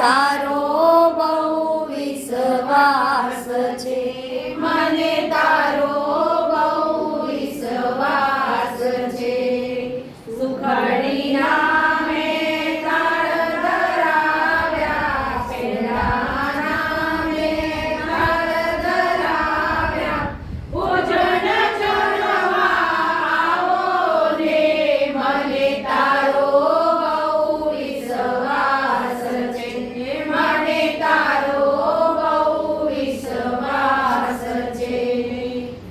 તારો બહુ વિશ્વાસ છે, મને તારો બહુ વિશ્વાસ છે. સુખડીના મેં તાળ ધરાવ્યા, પેલાના મેં તાળ ધરાવ્યા, ભોજન ચડવા આવો ને, મને તારો બહુ વિશ્વાસ છે, મને તારો બહુ વિશ્વાસ છે.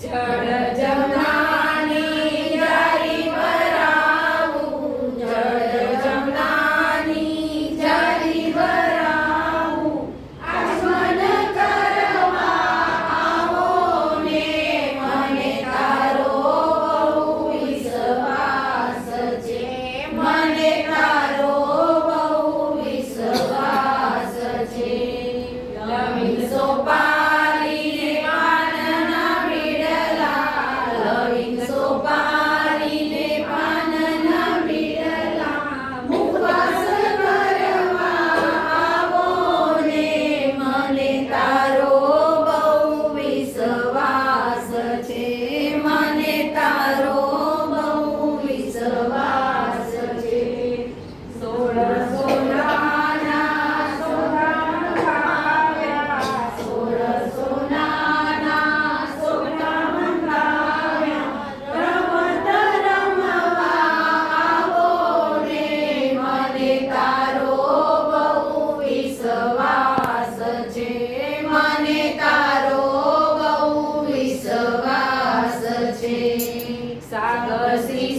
જળ જમનાની જારી ભરાવું, જળ જમનાની જારી ભરાવું, આસમન કરવા આવો ને, મને તારો બહુ વિશ્વાસ છે, મને તારો બહુ વિશ્વાસ છે. લવિંગ સોપારીને પાનના બીડલા, લવિંગ સોપારીને પાનના બીડલા, ઉપવાસ કરવા આવો ને, મને તારો બહુ વિશ્વાસ છે, મને તારો બહુ વિશ્વાસ છે. 16 સોનાના સોનાણ ખાવ્યા, 16 સોનાના સોનાણ ખાવ્યા, રમત રમવા આવો ને, મને તારો બહુ વિશ્વાસ છે, મને તારો બહુ વિશ્વાસ છે. સાગર સી